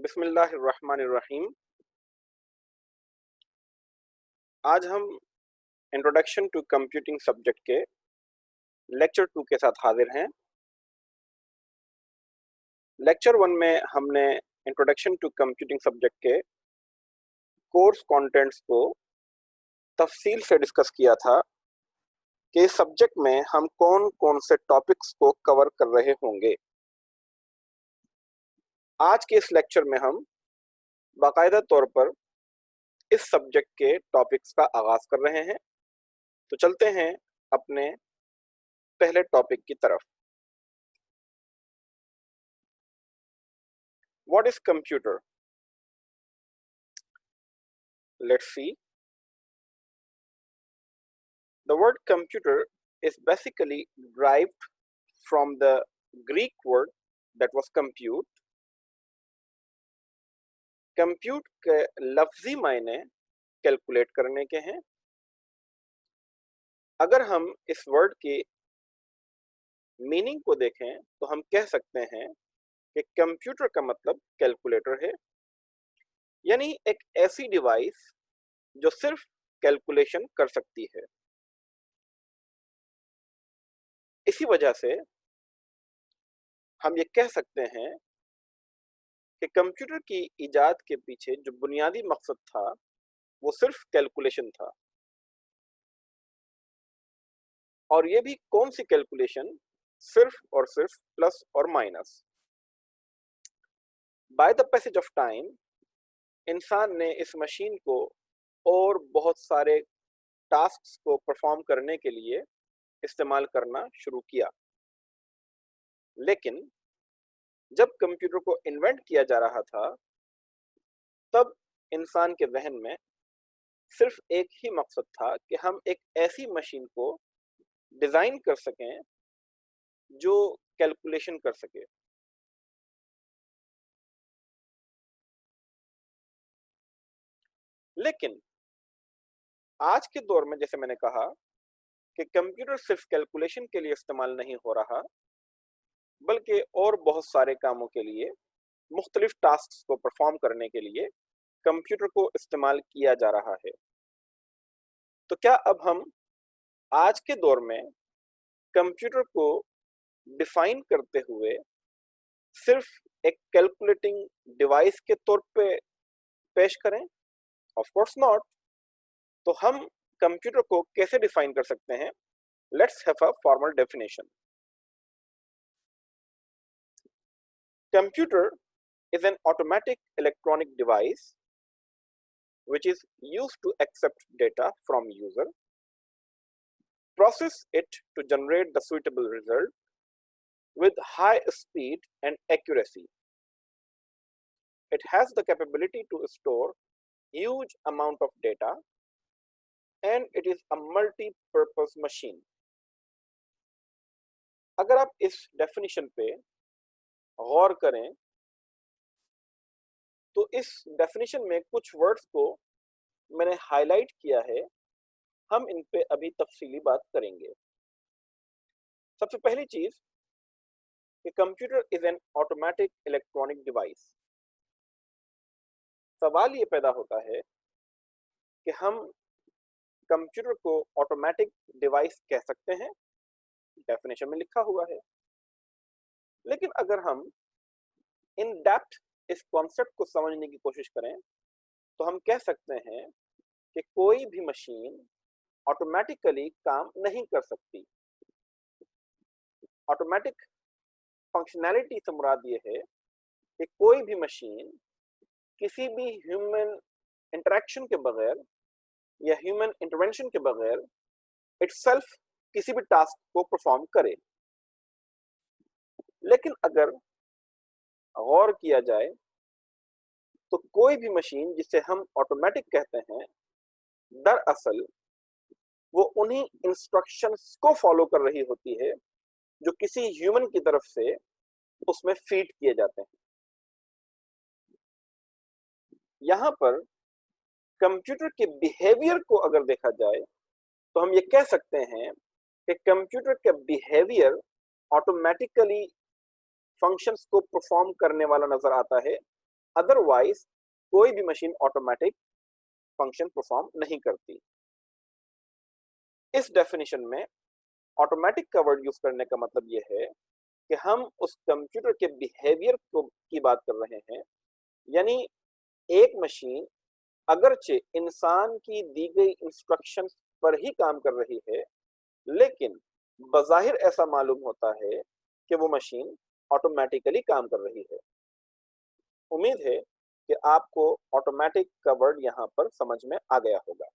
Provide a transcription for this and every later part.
बिस्मिल्लाहिर्रहमानिर्रहीम। आज हम इंट्रोडक्शन टू कंप्यूटिंग सब्जेक्ट के लेक्चर 2 के साथ हाजिर हैं। लेक्चर 1 में हमने इंट्रोडक्शन टू कंप्यूटिंग सब्जेक्ट के कोर्स कंटेंट्स को तफसील से डिस्कस किया था कि इस सब्जेक्ट में हम कौन-कौन से टॉपिक्स को कवर कर रहे होंगे। आज के इस लेक्चर में हम बाकायदा तौर पर इस सब्जेक्ट के टॉपिक्स का आगाज कर रहे हैं। तो चलते हैं अपने पहले टॉपिक की तरफ। What is computer? Let's see. The word computer is basically derived from the Greek word that was compute. Compute के लफ्जी मायने कैलकुलेट करने के हैं। अगर हम इस वर्ड की मीनिंग को देखें तो हम कह सकते हैं कि कंप्यूटर का मतलब कैलकुलेटर है, यानी एक ऐसी डिवाइस जो सिर्फ कैलकुलेशन कर सकती है। इसी वजह से हम ये कह सकते हैं कि कंप्यूटर की इजाद के पीछे जो बुनियादी मकसद था वो सिर्फ कैलकुलेशन था, और ये भी कौन सी कैलकुलेशन, सिर्फ और सिर्फ प्लस और minus. By the passage of time इंसान ने इस मशीन को और बहुत सारे टास्क्स को परफॉर्म करने के लिए इस्तेमाल करना शुरू किया, लेकिन जब कंप्यूटर को इन्वेंट किया जा रहा था तब इंसान के जहन में सिर्फ एक ही मकसद था कि हम एक ऐसी मशीन को डिजाइन कर सकें जो कैलकुलेशन कर सके। लेकिन आज के दौर में जैसे मैंने कहा कि कंप्यूटर सिर्फ कैलकुलेशन के लिए इस्तेमाल नहीं हो रहा, बल्कि और बहुत सारे कामों के लिए, मुख्तलिफ टास्क्स को परफॉर्म करने के लिए कंप्यूटर को इस्तेमाल किया जा रहा है। तो क्या अब हम आज के दौर में कंप्यूटर को डिफाइन करते हुए सिर्फ एक कैलकुलेटिंग डिवाइस के तौर पे पेश करें? Of course not. तो हम कंप्यूटर को कैसे डिफाइन कर सकते हैं? Let's have a formal definition. Computer is an automatic electronic device which is used to accept data from user, process it to generate the suitable result with high speed and accuracy. It has the capability to store huge amount of data and it is a multi-purpose machine. अगर आप इस definition पे गौर करें तो इस definition में कुछ words को मैंने हाईलाइट किया है, हम इन पे अभी तफसीली बात करेंगे। सबसे पहली चीज कि computer is an automatic electronic device. सवाल ये पैदा होता है कि हम कंप्यूटर को ऑटोमेटिक डिवाइस कह सकते हैं, डेफिनेशन में लिखा हुआ है, लेकिन अगर हम इन डेप्थ इस कॉन्सेप्ट को समझने की कोशिश करें तो हम कह सकते हैं कि कोई भी मशीन ऑटोमेटिकली काम नहीं कर सकती। ऑटोमेटिक फंक्शनैलिटी से मुराद ये है कि कोई भी मशीन किसी भी ह्यूमन इंटरेक्शन के बगैर या ह्यूमन इंटरवेंशन के बगैर इटसेल्फ किसी भी टास्क को परफॉर्म करे। लेकिन अगर गौर किया जाए तो कोई भी मशीन जिसे हम ऑटोमेटिक कहते हैं, दरअसल वो उन्हीं इंस्ट्रक्शंस को फॉलो कर रही होती है जो किसी ह्यूमन की तरफ से उसमें फीड किए जाते हैं। यहां पर कंप्यूटर के बिहेवियर को अगर देखा जाए तो हम ये कह सकते हैं कि कंप्यूटर का बिहेवियर ऑटोमेटिकली फंक्शंस को परफॉर्म करने वाला नजर आता है, अदरवाइज कोई भी मशीन ऑटोमेटिक फंक्शन परफॉर्म नहीं करती। इस डेफिनेशन में ऑटोमेटिक का वर्ड यूज करने का मतलब यह है कि हम उस कंप्यूटर के बिहेवियर को की बात कर रहे हैं। यानी एक मशीन अगरचे इंसान की दी गई इंस्ट्रक्शन पर ही काम कर रही है, लेकिन बज़ाहिर ऐसा मालूम होता है कि वो मशीन ऑटोमेटिकली काम कर रही है। उम्मीद है कि आपको ऑटोमेटिक का वर्ड यहाँ पर समझ में आ गया होगा।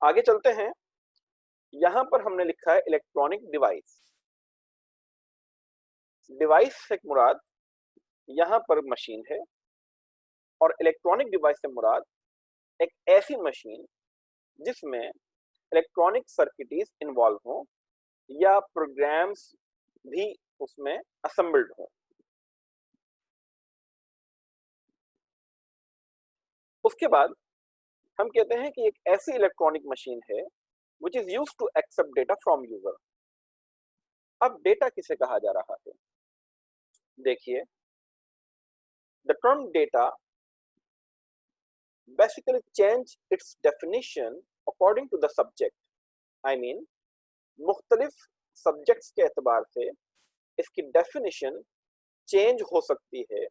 आगे चलते हैं। यहाँ पर हमने लिखा है इलेक्ट्रॉनिक डिवाइस। डिवाइस से मुराद यहाँ पर मशीन है और इलेक्ट्रॉनिक डिवाइस से मुराद एक ऐसी मशीन जिसमें इलेक्ट्रॉनिक सर्किटरीज इन्वॉल्व हों या प्रोग्राम्स भी उसमें असेंबल्ड हों। उसके बाद हम कहते हैं कि एक ऐसी इलेक्ट्रॉनिक मशीन है which is used to accept data from user। अब डेटा किसे कहा जा रहा है? देखिए, the term data basically change its definition according to the subject। I mean, मुख्तलिफ सब्जेक्ट्स के एतबार से इसकी डेफिनेशन चेंज हो सकती है,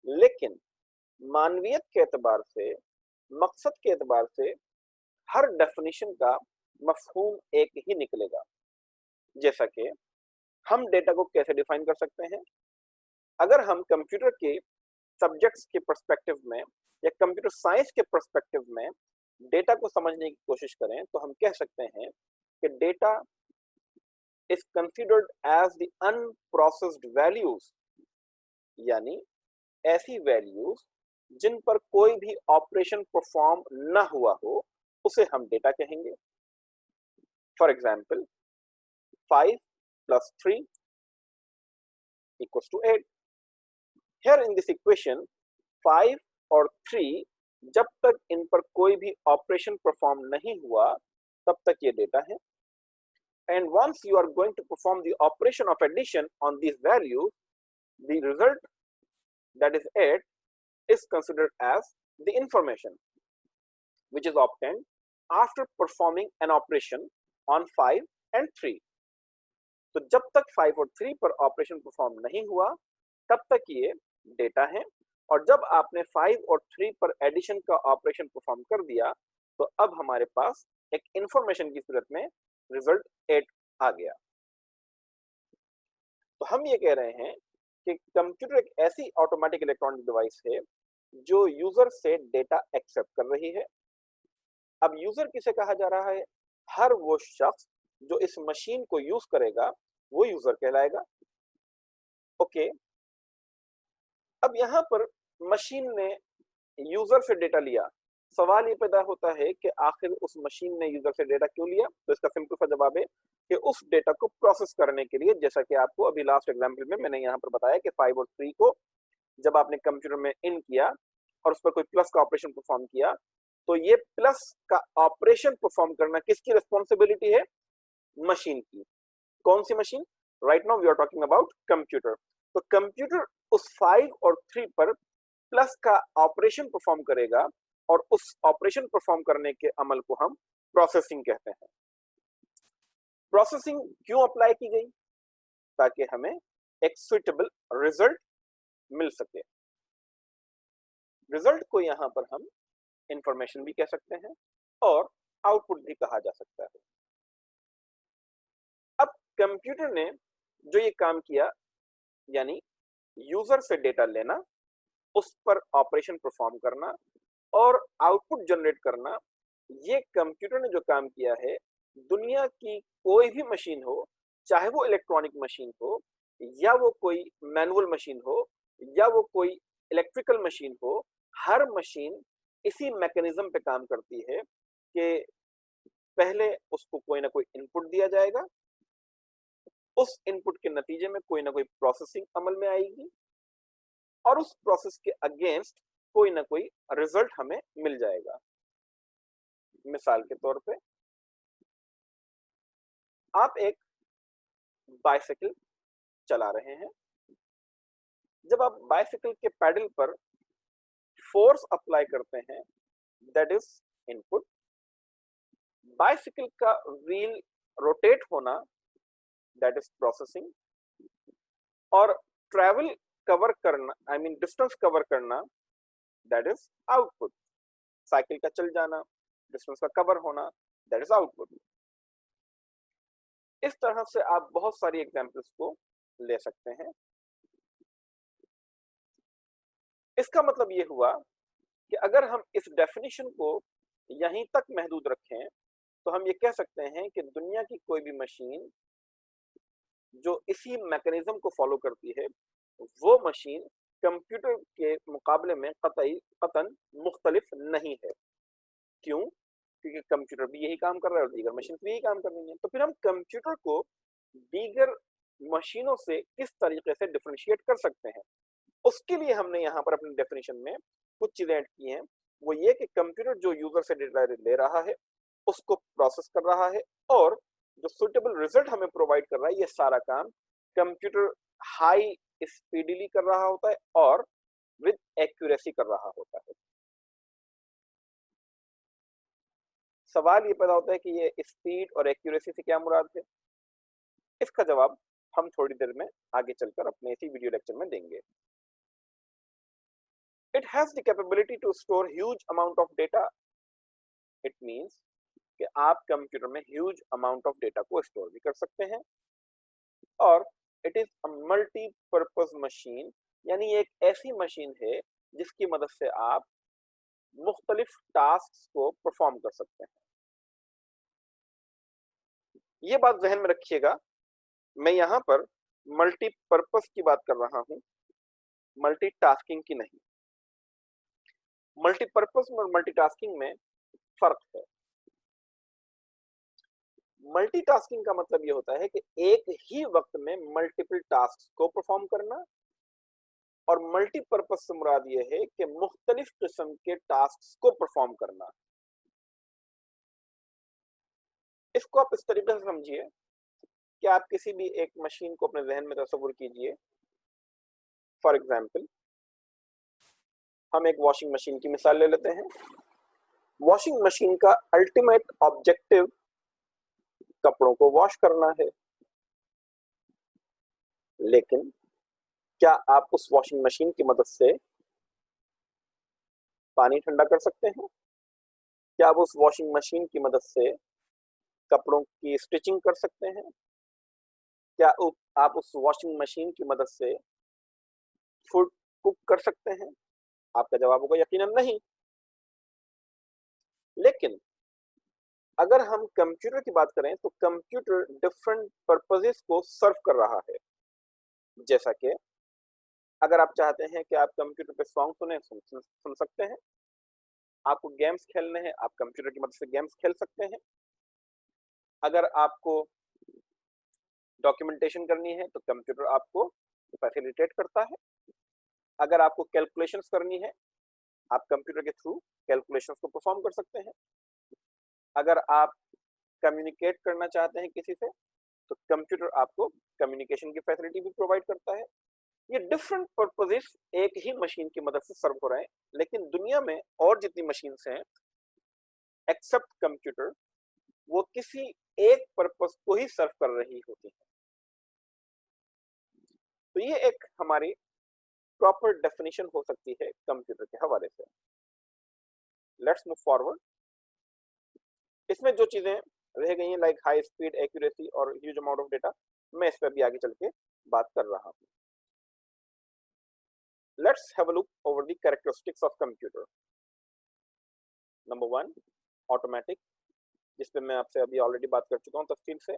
लेकिन मानवियत के एतबार से, मकसद के एतबार से हर डेफिनेशन का मफहूम एक ही निकलेगा। जैसा कि हम डेटा को कैसे डिफाइन कर सकते हैं? अगर हम कंप्यूटर के सब्जेक्ट्स के पर्सपेक्टिव में या कंप्यूटर साइंस के पर्सपेक्टिव में डेटा को समझने की कोशिश करें तो हम कह सकते हैं कि data is considered as the unprocessed values, यानी ऐसी वैल्यूज जिन पर कोई भी ऑपरेशन परफॉर्म न हुआ हो, उसे हम डेटा कहेंगे। For example, 5 plus 3 equals to 8। Here in this equation 5 और 3 जब तक इन पर कोई भी ऑपरेशन परफॉर्म नहीं हुआ तब तक ये डेटा है। And once you are going to perform the operation of addition on these values, the result, that is 8, is considered as the information which is obtained after performing an operation on 5 and 3। तो जब तक 5 और 3 पर operation perform नहीं हुआ तब तक ये डेटा है, और जब आपने 5 और 3 पर एडिशन का ऑपरेशन परफॉर्म कर दिया तो अब हमारे पास एक इंफॉर्मेशन की सूरत में रिजल्ट 8 आ गया। तो हम ये कह रहे हैं कि कंप्यूटर एक ऐसी ऑटोमेटिक इलेक्ट्रॉनिक डिवाइस है जो यूजर से डेटा एक्सेप्ट कर रही है। अब यूजर किसे कहा जा रहा है? हर वो शख्स जो इस मशीन को यूज करेगा वो यूजर कहलाएगा। ओके, अब यहां पर मशीन ने यूजर से डेटा लिया। सवाल ये पैदा होता है कि आखिर उस मशीन ने यूजर से डेटा क्यों लिया? तो इसका सिंपल सा जवाब है कि उस डेटा को प्रोसेस करने के लिए, जैसा कि आपको अभी लास्ट एग्जांपल में मैंने यहाँ पर बताया कि 5 और 3 को जब आपने कंप्यूटर में इन किया और उस पर कोई प्लस का ऑपरेशन परफॉर्म किया, तो ये प्लस का ऑपरेशन परफॉर्म करना किसकी रिस्पॉन्सिबिलिटी है? मशीन की। कौन सी machine? Right now we are talking about computer. तो कंप्यूटर उस 5 और 3 पर प्लस का ऑपरेशन परफॉर्म करेगा और उस ऑपरेशन परफॉर्म करने के अमल को हम प्रोसेसिंग कहते हैं। प्रोसेसिंग क्यों अप्लाई की गई? ताकि हमें एक सुइटेबल रिजल्ट मिल सके। रिजल्ट को यहां पर हम इंफॉर्मेशन भी कह सकते हैं और आउटपुट भी कहा जा सकता है। अब कंप्यूटर ने जो ये काम किया, यानी यूजर से डेटा लेना, उस पर ऑपरेशन परफॉर्म करना और आउटपुट जनरेट करना, ये कंप्यूटर ने जो काम किया है, दुनिया की कोई भी मशीन हो, चाहे वो इलेक्ट्रॉनिक मशीन हो या वो कोई मैनुअल मशीन हो या वो कोई इलेक्ट्रिकल मशीन हो, हर मशीन इसी मैकेनिज्म पे काम करती है कि पहले उसको कोई ना कोई इनपुट दिया जाएगा, उस इनपुट के नतीजे में कोई ना कोई प्रोसेसिंग अमल में आएगी और उस प्रोसेस के अगेंस्ट कोई ना कोई रिजल्ट हमें मिल जाएगा। मिसाल के तौर पे आप एक बाइसाइकिल चला रहे हैं जब आप बाइसिकल के पैडल पर फोर्स अप्लाई करते हैं, दैट इज इनपुट। बाइसिकल का व्हील रोटेट होना, दैट इज प्रोसेसिंग। और ट्रैवल कवर करना, आई मीन डिस्टेंस कवर करना, दैट इज आउटपुट। साइकिल का चल जाना, डिस्टेंस का कवर होना, दैट इज आउटपुट। इस तरह से आप बहुत सारी एग्जांपल्स को ले सकते हैं। इसका मतलब ये हुआ कि अगर हम इस डेफिनेशन को यहीं तक महदूद रखें तो हम ये कह सकते हैं कि दुनिया की कोई भी मशीन जो इसी मैकेनिज्म को फॉलो करती है, वो मशीन कंप्यूटर के मुकाबले में कतन मुख्तलिफ नहीं है। क्यों? क्योंकि कंप्यूटर भी यही काम कर रहा है और दीगर मशीन भी यही काम कर रही है। तो फिर हम कंप्यूटर को दीगर मशीनों से किस तरीके से डिफरेंशिएट कर सकते हैं, उसके लिए हमने यहाँ पर अपनी डेफिनेशन में कुछ चीजें ऐड की हैं। वो ये कि कंप्यूटर जो यूजर से डेटा ले रहा है, उसको प्रोसेस कर रहा है, और जो सुटेबल रिजल्ट हमें प्रोवाइड कर रहा है, ये सारा काम कंप्यूटर हाई स्पीडीली कर रहा होता है और विद एक्यूरेसी कर रहा होता है। सवाल ये पैदा होता है कि ये स्पीड और एक्यूरेसी से क्या मुराद है। इसका जवाब हम थोड़ी देर में आगे चलकर अपने इसी वीडियो लेक्चर में देंगे। It has the capability to store huge amount of data. It means कि आप कंप्यूटर में ह्यूज अमाउंट ऑफ डेटा को स्टोर भी कर सकते हैं। और it is a multipurpose machine, यानी एक ऐसी मशीन है जिसकी मदद से आप मुख्तलिफ टास्क को परफॉर्म कर सकते हैं। ये बात जहन में रखिएगा, मैं यहाँ पर मल्टीपर्पज की बात कर रहा हूँ, मल्टीटास्किंग की नहीं। मल्टीपर्पज और मल्टीटास्किंग में फर्क है। मल्टीटास्किंग का मतलब ये होता है कि एक ही वक्त में मल्टीपल टास्क को परफॉर्म करना, और मल्टीपर्पज से मुराद ये है कि मुख्तलिफ किस्म के टास्क को परफॉर्म करना। इसको आप इस तरीके से समझिए कि आप किसी भी एक मशीन को अपने जहन में तस्वीर कीजिए। फॉर एग्जाम्पल, हम एक वॉशिंग मशीन की मिसाल ले लेते हैं। वॉशिंग मशीन का अल्टीमेट ऑब्जेक्टिव कपड़ों को वॉश करना है, लेकिन क्या आप उस वॉशिंग मशीन की मदद से पानी ठंडा कर सकते हैं? क्या आप उस वॉशिंग मशीन की मदद से कपड़ों की स्टिचिंग कर सकते हैं? क्या आप उस वॉशिंग मशीन की मदद से फूड कुक कर सकते हैं? आपका जवाब होगा यकीनन नहीं। लेकिन अगर हम कंप्यूटर की बात करें तो कंप्यूटर डिफरेंट पर्पसेस को सर्व कर रहा है। जैसा कि अगर आप चाहते हैं कि आप कंप्यूटर पे सॉन्ग सुन सकते हैं, आपको गेम्स खेलने हैं, आप कंप्यूटर की मदद से गेम्स खेल सकते हैं। अगर आपको डॉक्यूमेंटेशन करनी है तो कंप्यूटर आपको फैसिलिटेट करता है। अगर आपको कैलकुलेशंस करनी है, आप कंप्यूटर के थ्रू कैलकुलेशंस को परफॉर्म कर सकते हैं। अगर आप कम्युनिकेट करना चाहते हैं किसी से, तो कंप्यूटर आपको कम्युनिकेशन की फैसिलिटी भी प्रोवाइड करता है। ये डिफरेंट पर्पसेस एक ही मशीन की मदद से सर्व हो रहे हैं, लेकिन दुनिया में और जितनी मशीन्स हैं एक्सेप्ट कंप्यूटर, वो किसी एक पर्पस को ही सर्व कर रही होती है। तो ये एक हमारी प्रॉपर डेफिनेशन हो सकती है कंप्यूटर के हवाले से। Let's move forward. इसमें जो चीजें रह गई हैं लाइक हाई स्पीड, एक्यूरेसी और ह्यूज अमाउंट ऑफ डेटा, मैं इस पर भी आगे चल के बात कर रहा हूँ। Let's have a look over the characteristics of computer. Number 1, automatic, जिस पे मैं आपसे अभी ऑलरेडी बात कर चुका हूँ तफसील से।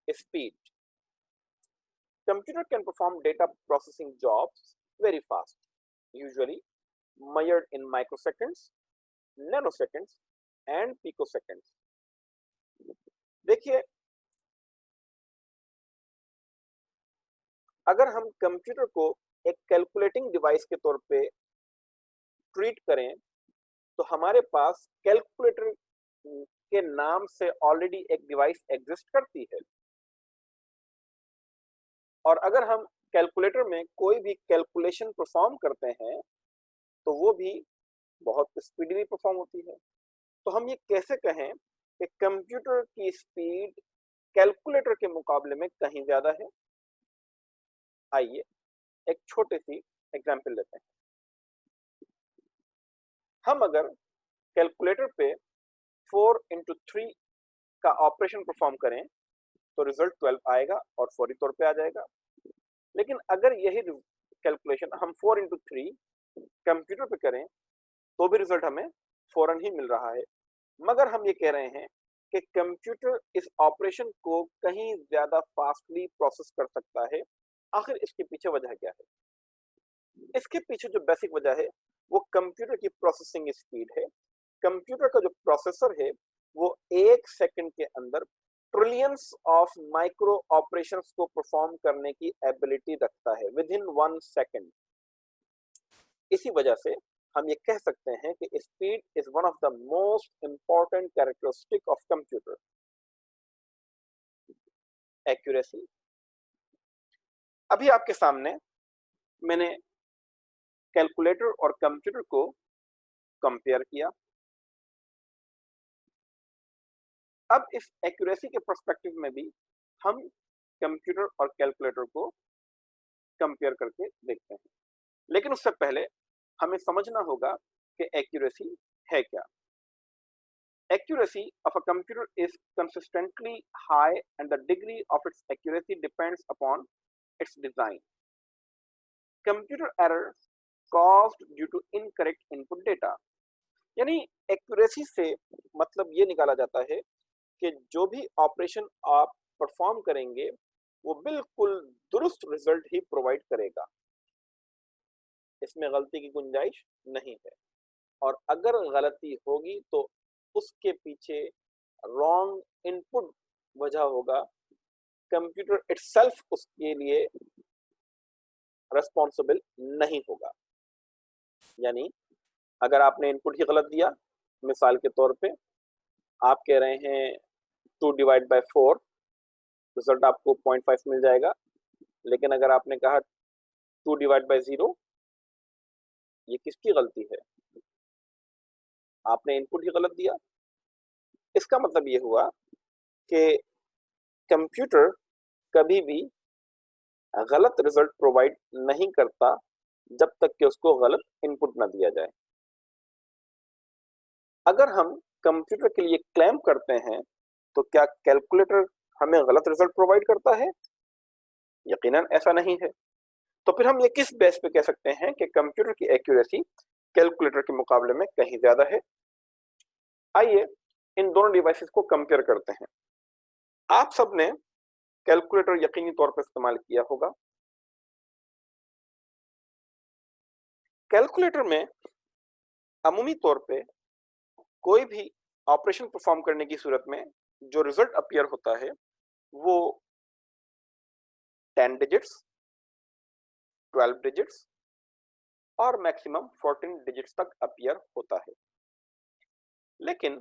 Speed, computer can perform data processing jobs very fast, usually measured in microseconds, nanoseconds and picoseconds. देखिए, अगर हम कंप्यूटर को एक कैलकुलेटिंग डिवाइस के तौर पे ट्रीट करें तो हमारे पास कैलकुलेटर के नाम से ऑलरेडी एक डिवाइस एग्जिस्ट करती है। और अगर हम कैलकुलेटर में कोई भी कैलकुलेशन परफॉर्म करते हैं तो वो भी बहुत स्पीडली परफॉर्म होती है। तो हम ये कैसे कहें कि कंप्यूटर की स्पीड कैलकुलेटर के मुकाबले में कहीं ज्यादा है? आइए एक छोटी सी एग्जांपल लेते हैं। हम अगर कैलकुलेटर पे 4 इंटू 3 का ऑपरेशन परफॉर्म करें तो रिजल्ट 12 आएगा और फौरी तौर पे आ जाएगा। लेकिन अगर यही कैलकुलेशन हम 4 इंटू 3 कंप्यूटर पे करें तो भी रिजल्ट हमें फौरन ही मिल रहा है। मगर हम ये कह रहे हैं कि कंप्यूटर इस ऑपरेशन को कहीं ज्यादा फास्टली प्रोसेस कर सकता है। आखिर इसके पीछे वजह क्या है? इसके पीछे जो बेसिक वजह है वो कंप्यूटर की प्रोसेसिंग स्पीड है। कंप्यूटर का जो प्रोसेसर है वो 1 सेकंड के अंदर ट्रिलियंस ऑफ माइक्रो ऑपरेशंस को परफॉर्म करने की एबिलिटी रखता है विद इन 1 सेकंड। इसी वजह से हम ये कह सकते हैं कि speed is one of the most important characteristic of computer. Accuracy, अभी आपके सामने मैंने कैलकुलेटर और कंप्यूटर को कंपेयर किया। अब इस एक्यूरेसी के पर्सपेक्टिव में भी हम कंप्यूटर और कैलकुलेटर को कंपेयर करके देखते हैं। लेकिन उससे पहले हमें समझना होगा कि एक्यूरेसी है क्या। Accuracy of a computer is consistently high and the degree of its accuracy depends upon its design. Computer errors caused due to incorrect input data, यानी एक्यूरेसी से मतलब ये निकाला जाता है कि जो भी ऑपरेशन आप परफॉर्म करेंगे वो बिल्कुल दुरुस्त रिजल्ट ही प्रोवाइड करेगा, इसमें गलती की गुंजाइश नहीं है। और अगर गलती होगी तो उसके पीछे रॉन्ग इनपुट वजह होगा, कंप्यूटर इटसेल्फ उसके लिए रेस्पॉन्सिबल नहीं होगा। यानी अगर आपने इनपुट ही गलत दिया, मिसाल के तौर पे आप कह रहे हैं 2 डिवाइड बाय 4, रिजल्ट आपको 0.5 मिल जाएगा। लेकिन अगर आपने कहा 2 डिवाइड बाय 0, ये किसकी गलती है? आपने इनपुट ही गलत दिया। इसका मतलब ये हुआ कि कंप्यूटर कभी भी गलत रिजल्ट प्रोवाइड नहीं करता जब तक कि उसको गलत इनपुट ना दिया जाए। अगर हम कंप्यूटर के लिए क्लेम करते हैं तो क्या कैलकुलेटर हमें गलत रिजल्ट प्रोवाइड करता है? यकीनन ऐसा नहीं है। तो फिर हम ये किस बेस पे कह सकते हैं कि कंप्यूटर की एक्यूरेसी कैलकुलेटर के मुकाबले में कहीं ज्यादा है? आइए इन दोनों डिवाइसेस को कंपेयर करते हैं। आप सबने कैलकुलेटर यकीनी तौर पर इस्तेमाल किया होगा। कैलकुलेटर में अमूमी तौर पे कोई भी ऑपरेशन परफॉर्म करने की सूरत में जो रिजल्ट अपीयर होता है वो 10 डिजिट्स, 12 डिजिट्स और मैक्सिमम 14 डिजिट्स तक अपीयर होता है। लेकिन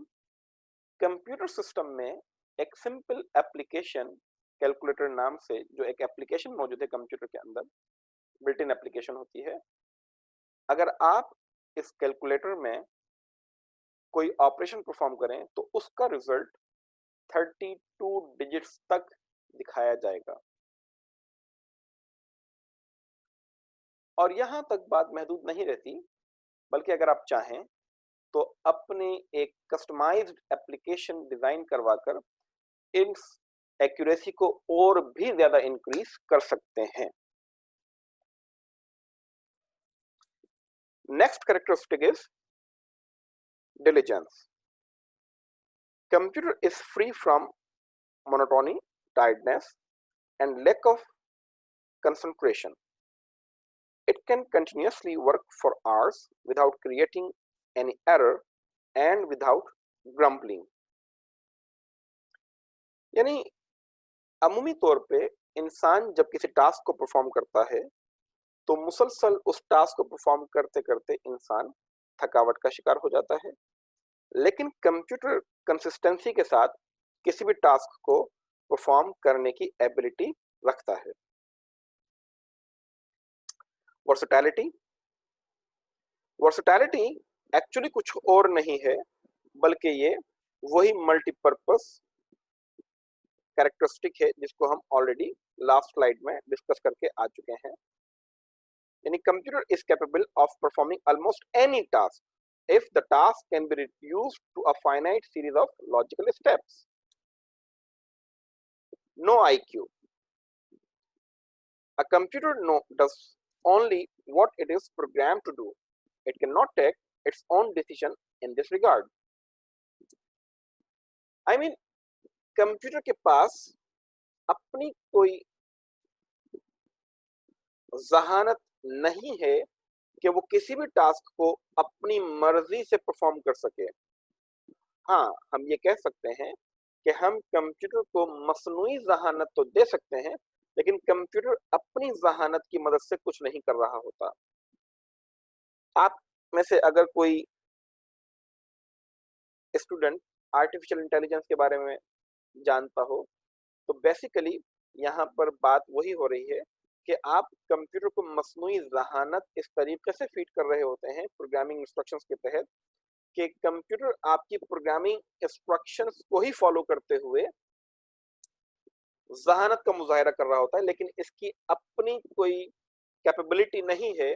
कंप्यूटर सिस्टम में एक सिंपल एप्लीकेशन कैलकुलेटर नाम से जो एक एप्लीकेशन मौजूद है कंप्यूटर के अंदर, बिल्ट इन एप्लीकेशन होती है। अगर आप इस कैलकुलेटर में कोई ऑपरेशन परफॉर्म करें तो उसका रिजल्ट 32 डिजिट्स तक दिखाया जाएगा। और यहां तक बात महदूद नहीं रहती, बल्कि अगर आप चाहें तो अपने एक कस्टमाइज्ड एप्लीकेशन डिजाइन करवाकर इस एक्यूरेसी को और भी ज्यादा इंक्रीज कर सकते हैं। Next characteristic is diligence. Computer is free from monotony, tiredness, and lack of concentration. It can continuously work for hours without creating any error and without grumbling. यानी अमूमी तौर पे इंसान जब किसी टास्क को परफॉर्म करता है तो मुसलसल उस टास्क को परफॉर्म करते करते इंसान थकावट का शिकार हो जाता है। लेकिन कंप्यूटर कंसिस्टेंसी के साथ किसी भी टास्क को परफॉर्म करने की एबिलिटी रखता है। वर्सेटैलिटी, वर्सेटैलिटी एक्चुअली कुछ और नहीं है बल्कि ये वही मल्टीपर्पस कैरेक्टरिस्टिक है जिसको हम ऑलरेडी लास्ट स्लाइड में डिस्कस करके आ चुके हैं। यानी computer is capable of performing almost any task if the task can be reduced to a finite series of logical steps. No IQ. A computer does only what it is programmed to do. It cannot take its own decision in this regard. I mean, computer के पास अपनी कोई जहानत नहीं है कि वो किसी भी task को अपनी मर्जी से परफॉर्म कर सके। हाँ, हम ये कह सकते हैं कि हम कंप्यूटर को मसनूई जहानत तो दे सकते हैं, लेकिन कंप्यूटर अपनी जहानत की मदद से कुछ नहीं कर रहा होता। आप में से अगर कोई स्टूडेंट आर्टिफिशियल इंटेलिजेंस के बारे में जानता हो, तो बेसिकली यहाँ पर बात वही हो रही है कि आप कंप्यूटर को मसनूई जहानत इस तरीके से फीड कर रहे होते हैं प्रोग्रामिंग इंस्ट्रक्शंस के तहत कि कंप्यूटर आपकी प्रोग्रामिंग इंस्ट्रक्शंस को ही फॉलो करते हुए जहानत का मुजाहिरा कर रहा होता है, लेकिन इसकी अपनी कोई कैपेबिलिटी नहीं है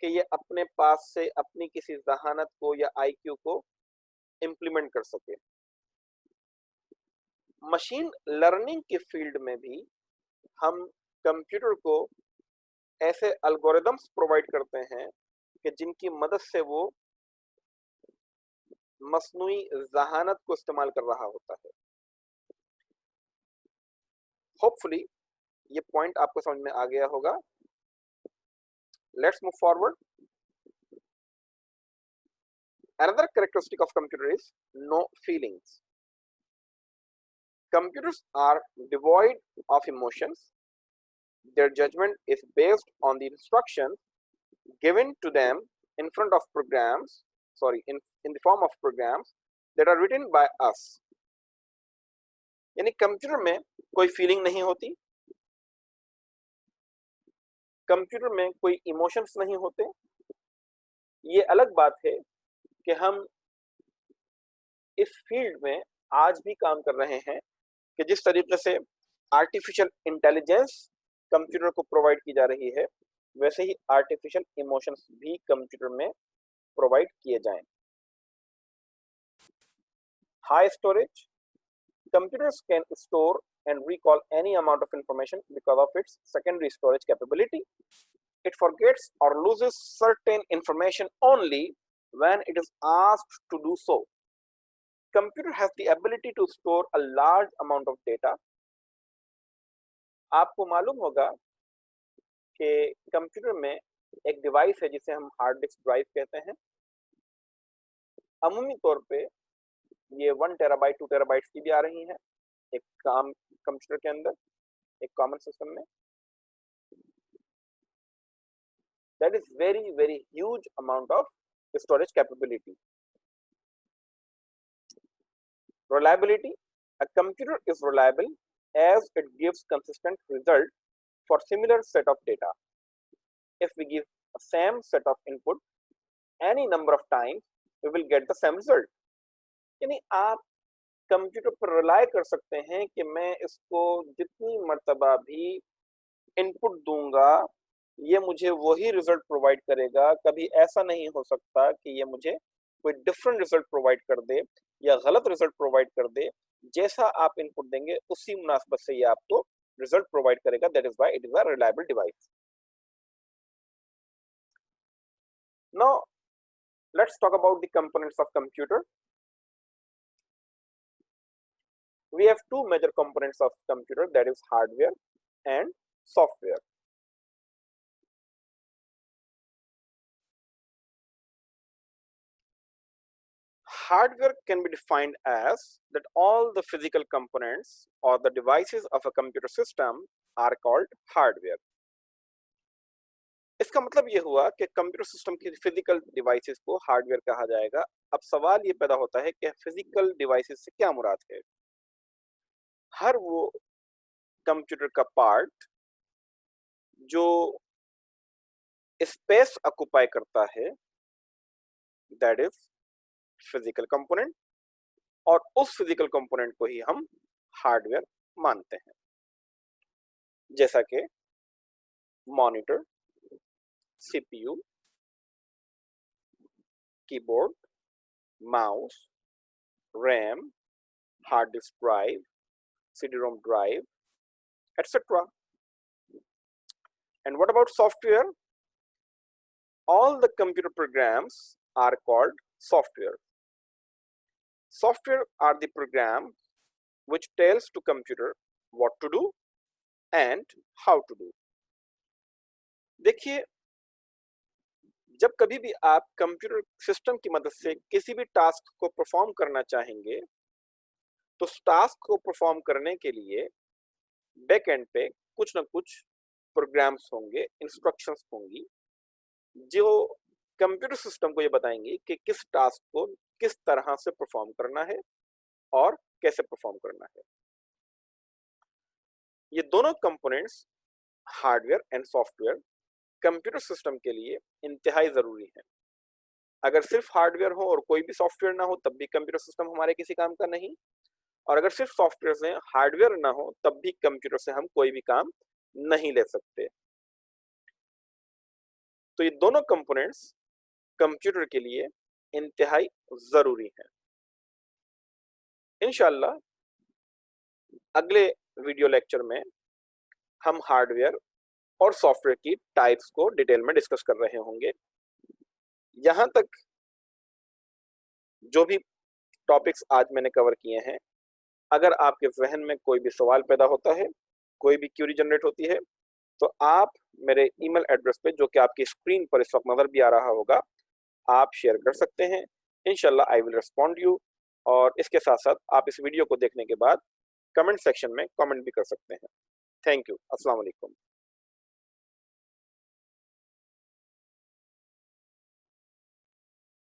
कि ये अपने पास से अपनी किसी जहानत को या आईक्यू को इम्प्लीमेंट कर सके। मशीन लर्निंग के फील्ड में भी हम कंप्यूटर को ऐसे एल्गोरिदम्स प्रोवाइड करते हैं कि जिनकी मदद से वो मसनूई जहानत को इस्तेमाल कर रहा होता है। होपफुली ये पॉइंट आपको समझ में आ गया होगा। Let's move forward. Another characteristic of computer is no feelings. Computers are devoid of emotions. Their judgment is based on the instructions given to them in front of programs, in the form of programs that are written by us. यानी computer में कोई feeling नहीं होती, computer में कोई emotions नहीं होते। ये अलग बात है कि हम इस फील्ड में आज भी काम कर रहे हैं कि जिस तरीके से आर्टिफिशियल इंटेलिजेंस कंप्यूटर को प्रोवाइड की जा रही है, वैसे ही आर्टिफिशियल इमोशंस भी कंप्यूटर में प्रोवाइड किए जाएं। High storage, computers can store and recall any amount of information because of its secondary storage capability. It forgets or loses certain information only when it is asked to do so. Computer has the ability to store a large amount of data. आपको मालूम होगा कि computer में एक device है जिसे हम hard disk drive कहते हैं। अमूमी तौर पे ये 1 टेराबाइट 2 टेराबाइट्स की भी आ रही हैं एक कंप्यूटर के अंदर, एक कॉमन सिस्टम में। That is very huge amount of storage capability. Reliability, a computer is reliable as it gives consistent result for similar set of data. If we give a same set of input any number of times, we will get the same result. यानी आप computer पर rely कर सकते हैं कि मैं इसको जितनी मर्तबा भी इनपुट दूंगा ये मुझे वही रिजल्ट प्रोवाइड करेगा। कभी ऐसा नहीं हो सकता कि ये मुझे कोई डिफरेंट रिजल्ट प्रोवाइड कर दे या गलत रिजल्ट प्रोवाइड कर दे। जैसा आप इनपुट देंगे उसी मुनासबत से ये आपको रिजल्ट प्रोवाइड करेगा। That is why it is a reliable device. Now let's talk about the components of computer. We have two major components of computer, that is hardware and software. Hardware can be defined as that all the physical components or the devices of a computer system are called hardware. इसका मतलब ये हुआ कि computer system की physical devices को hardware कहा जाएगा। अब सवाल ये पैदा होता है कि फिजिकल डिवाइसेस से क्या मुराद है। हर वो कंप्यूटर का पार्ट जो स्पेस ऑक्युपाई करता है, दैट इज फिजिकल कंपोनेंट, और उस फिजिकल कंपोनेंट को ही हम हार्डवेयर मानते हैं, जैसा कि monitor, CPU, keyboard, mouse, RAM, hard disk drive, CD-ROM drive, etc. And what about software? All the computer programs are called software. Software are the program which tells to computer what to do and how to do. देखिए, जब कभी भी आप computer system की मदद से किसी भी टास्क को परफॉर्म करना चाहेंगे, तो उस टास्क को परफॉर्म करने के लिए बैक एंड पे कुछ ना कुछ प्रोग्राम्स होंगे, इंस्ट्रक्शंस होंगी, जो कंप्यूटर सिस्टम को ये बताएंगी कि किस टास्क को किस तरह से परफॉर्म करना है और कैसे परफॉर्म करना है। ये दोनों components, hardware and software, computer system के लिए इंतहाई जरूरी है। अगर सिर्फ हार्डवेयर हो और कोई भी सॉफ्टवेयर ना हो तब भी कंप्यूटर सिस्टम हमारे किसी काम का नहीं, और अगर सिर्फ सॉफ्टवेयर से हार्डवेयर ना हो तब भी कंप्यूटर से हम कोई भी काम नहीं ले सकते। तो ये दोनों कंपोनेंट्स कंप्यूटर के लिए इंतहाई जरूरी है। इंशाल्लाह अगले वीडियो लेक्चर में हम हार्डवेयर और सॉफ्टवेयर की टाइप्स को डिटेल में डिस्कस कर रहे होंगे। यहां तक जो भी टॉपिक्स आज मैंने कवर किए हैं, अगर आपके जहन में कोई भी सवाल पैदा होता है, कोई भी क्यूरी जनरेट होती है, तो आप मेरे ईमेल एड्रेस पे, जो कि आपकी स्क्रीन पर इस वक्त नजर भी आ रहा होगा, आप शेयर कर सकते हैं। इंशाल्लाह आई विल रिस्पॉन्ड यू। और इसके साथ साथ आप इस वीडियो को देखने के बाद कमेंट सेक्शन में कमेंट भी कर सकते हैं। Thank you. अस्सलाम वालेकुम।